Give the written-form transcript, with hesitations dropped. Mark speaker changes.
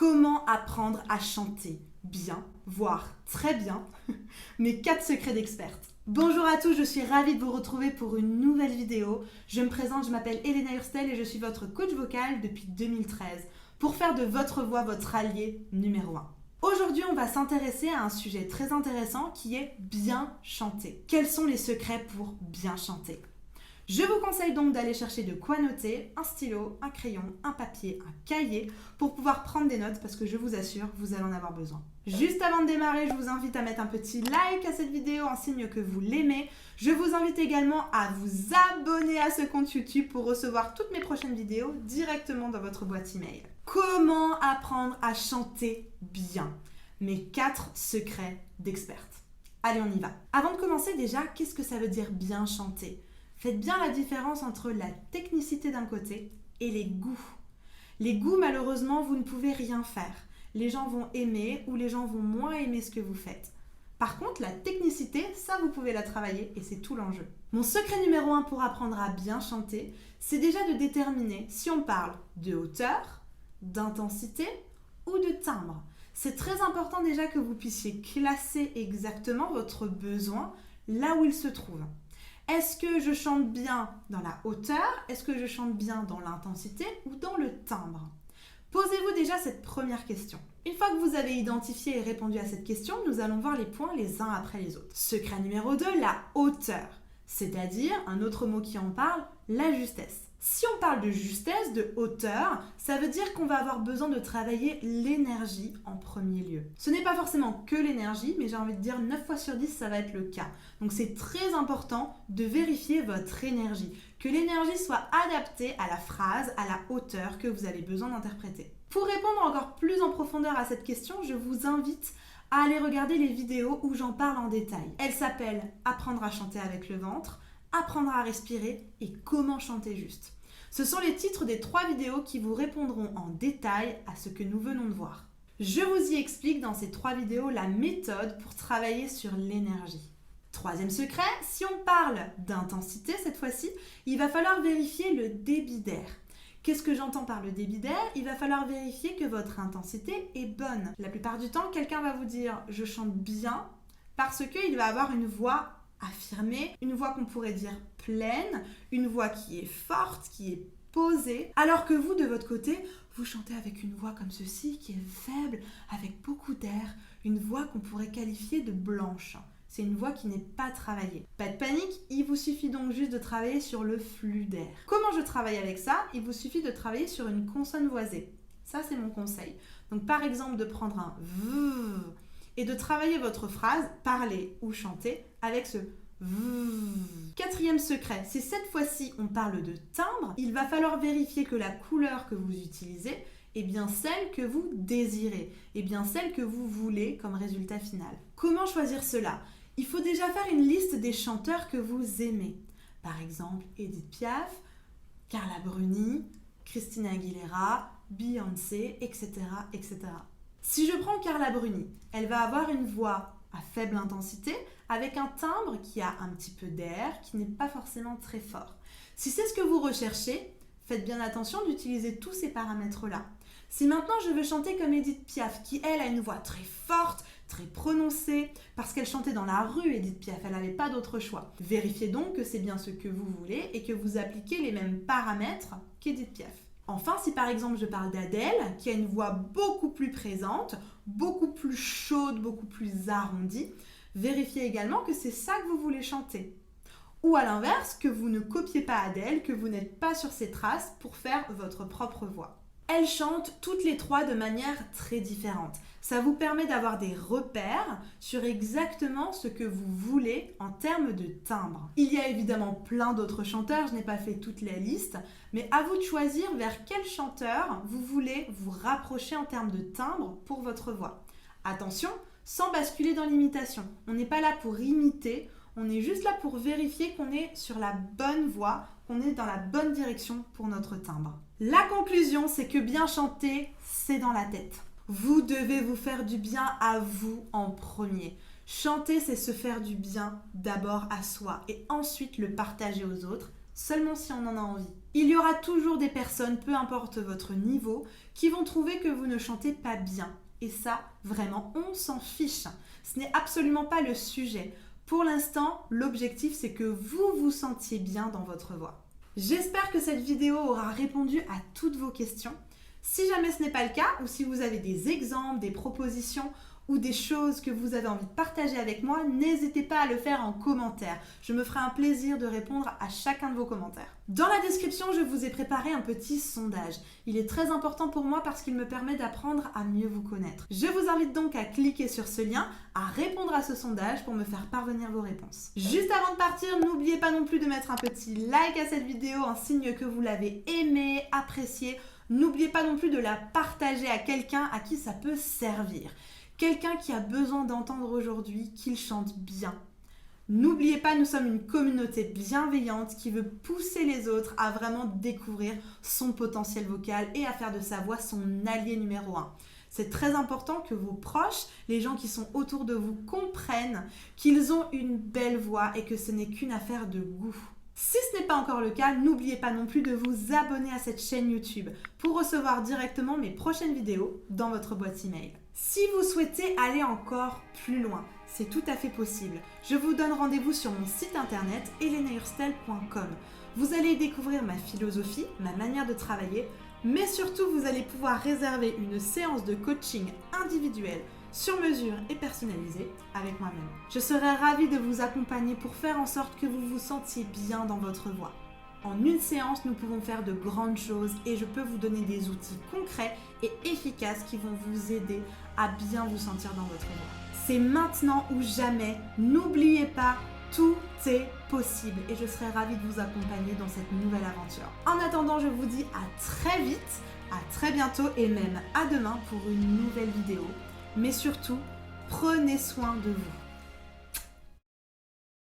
Speaker 1: Comment apprendre à chanter bien, voire très bien, mes 4 secrets d'experte. Bonjour à tous, je suis ravie de vous retrouver pour une nouvelle vidéo. Je me présente, je m'appelle Elena Hurstel et je suis votre coach vocal depuis 2013 pour faire de votre voix votre allié numéro 1. Aujourd'hui, on va s'intéresser à un sujet très intéressant qui est bien chanter. Quels sont les secrets pour bien chanter ? Je vous conseille donc d'aller chercher de quoi noter, un stylo, un crayon, un papier, un cahier pour pouvoir prendre des notes parce que je vous assure, vous allez en avoir besoin. Juste avant de démarrer, je vous invite à mettre un petit like à cette vidéo en signe que vous l'aimez. Je vous invite également à vous abonner à ce compte YouTube pour recevoir toutes mes prochaines vidéos directement dans votre boîte email. Comment apprendre à chanter bien ? Mes 4 secrets d'experte. Allez, on y va. Avant de commencer déjà, qu'est-ce que ça veut dire bien chanter ? Faites bien la différence entre la technicité d'un côté et les goûts. Les goûts, malheureusement, vous ne pouvez rien faire. Les gens vont aimer ou les gens vont moins aimer ce que vous faites. Par contre, la technicité, ça vous pouvez la travailler et c'est tout l'enjeu. Mon secret numéro 1 pour apprendre à bien chanter, c'est déjà de déterminer si on parle de hauteur, d'intensité ou de timbre. C'est très important déjà que vous puissiez classer exactement votre besoin là où il se trouve. Est-ce que je chante bien dans la hauteur ? Est-ce que je chante bien dans l'intensité ou dans le timbre ? Posez-vous déjà cette première question. Une fois que vous avez identifié et répondu à cette question, nous allons voir les points les uns après les autres. Secret numéro 2, la hauteur. C'est-à-dire, un autre mot qui en parle, la justesse. Si on parle de justesse, de hauteur, ça veut dire qu'on va avoir besoin de travailler l'énergie en premier lieu. Ce n'est pas forcément que l'énergie, mais j'ai envie de dire 9 fois sur 10, ça va être le cas. Donc c'est très important de vérifier votre énergie, que l'énergie soit adaptée à la phrase, à la hauteur que vous avez besoin d'interpréter. Pour répondre encore plus en profondeur à cette question, je vous invite à aller regarder les vidéos où j'en parle en détail. Elles s'appellent « Apprendre à chanter avec le ventre »,« Apprendre à respirer » et « Comment chanter juste ». Ce sont les titres des 3 vidéos qui vous répondront en détail à ce que nous venons de voir. Je vous y explique dans ces 3 vidéos la méthode pour travailler sur l'énergie. Troisième secret, si on parle d'intensité cette fois-ci, il va falloir vérifier le débit d'air. Qu'est-ce que j'entends par le débit d'air ? Il va falloir vérifier que votre intensité est bonne. La plupart du temps, quelqu'un va vous dire « je chante bien » parce qu'il va avoir une voix affirmée, une voix qu'on pourrait dire pleine, une voix qui est forte, qui est posée, alors que vous, de votre côté, vous chantez avec une voix comme ceci, qui est faible, avec beaucoup d'air, une voix qu'on pourrait qualifier de blanche. C'est une voix qui n'est pas travaillée. Pas de panique, il vous suffit donc juste de travailler sur le flux d'air. Comment je travaille avec ça ? Il vous suffit de travailler sur une consonne voisée. Ça, c'est mon conseil. Donc, par exemple, de prendre un V et de travailler votre phrase, parler ou chanter, avec ce V. Quatrième secret, si cette fois-ci on parle de timbre, il va falloir vérifier que la couleur que vous utilisez est bien celle que vous désirez, est bien celle que vous voulez comme résultat final. Comment choisir cela ? Il faut déjà faire une liste des chanteurs que vous aimez. Par exemple, Edith Piaf, Carla Bruni, Christina Aguilera, Beyoncé, etc., etc. Si je prends Carla Bruni, elle va avoir une voix à faible intensité avec un timbre qui a un petit peu d'air, qui n'est pas forcément très fort. Si c'est ce que vous recherchez, faites bien attention d'utiliser tous ces paramètres-là. Si maintenant je veux chanter comme Edith Piaf, qui elle a une voix très forte, très prononcée, parce qu'elle chantait dans la rue, Edith Piaf, elle n'avait pas d'autre choix. Vérifiez donc que c'est bien ce que vous voulez et que vous appliquez les mêmes paramètres qu'Edith Piaf. Enfin, si par exemple je parle d'Adèle, qui a une voix beaucoup plus présente, beaucoup plus chaude, beaucoup plus arrondie, vérifiez également que c'est ça que vous voulez chanter. Ou à l'inverse, que vous ne copiez pas Adèle, que vous n'êtes pas sur ses traces pour faire votre propre voix. Elles chantent toutes les 3 de manière très différente. Ça vous permet d'avoir des repères sur exactement ce que vous voulez en termes de timbre. Il y a évidemment plein d'autres chanteurs, je n'ai pas fait toute la liste, mais à vous de choisir vers quel chanteur vous voulez vous rapprocher en termes de timbre pour votre voix. Attention, sans basculer dans l'imitation. On n'est pas là pour imiter, on est juste là pour vérifier qu'on est sur la bonne voie, qu'on est dans la bonne direction pour notre timbre. La conclusion, c'est que bien chanter, c'est dans la tête. Vous devez vous faire du bien à vous en premier. Chanter, c'est se faire du bien d'abord à soi et ensuite le partager aux autres, seulement si on en a envie. Il y aura toujours des personnes, peu importe votre niveau, qui vont trouver que vous ne chantez pas bien. Et ça, vraiment, on s'en fiche. Ce n'est absolument pas le sujet. Pour l'instant, l'objectif, c'est que vous vous sentiez bien dans votre voix. J'espère que cette vidéo aura répondu à toutes vos questions. Si jamais ce n'est pas le cas, ou si vous avez des exemples, des propositions ou des choses que vous avez envie de partager avec moi, n'hésitez pas à le faire en commentaire. Je me ferai un plaisir de répondre à chacun de vos commentaires. Dans la description, je vous ai préparé un petit sondage. Il est très important pour moi parce qu'il me permet d'apprendre à mieux vous connaître. Je vous invite donc à cliquer sur ce lien, à répondre à ce sondage pour me faire parvenir vos réponses. Juste avant de partir, n'oubliez pas non plus de mettre un petit like à cette vidéo, un signe que vous l'avez aimée, appréciée. N'oubliez pas non plus de la partager à quelqu'un à qui ça peut servir. Quelqu'un qui a besoin d'entendre aujourd'hui qu'il chante bien. N'oubliez pas, nous sommes une communauté bienveillante qui veut pousser les autres à vraiment découvrir son potentiel vocal et à faire de sa voix son allié numéro 1. C'est très important que vos proches, les gens qui sont autour de vous, comprennent qu'ils ont une belle voix et que ce n'est qu'une affaire de goût. Si ce n'est pas encore le cas, n'oubliez pas non plus de vous abonner à cette chaîne YouTube pour recevoir directement mes prochaines vidéos dans votre boîte email. Si vous souhaitez aller encore plus loin, c'est tout à fait possible. Je vous donne rendez-vous sur mon site internet elenahurstel.com. Vous allez y découvrir ma philosophie, ma manière de travailler, mais surtout vous allez pouvoir réserver une séance de coaching individuelle sur mesure et personnalisée avec moi-même. Je serai ravie de vous accompagner pour faire en sorte que vous vous sentiez bien dans votre voix. En une séance, nous pouvons faire de grandes choses et je peux vous donner des outils concrets et efficaces qui vont vous aider à bien vous sentir dans votre voix. C'est maintenant ou jamais. N'oubliez pas, tout est possible et je serai ravie de vous accompagner dans cette nouvelle aventure. En attendant, je vous dis à très vite, à très bientôt et même à demain pour une nouvelle vidéo. Mais surtout, prenez soin de vous.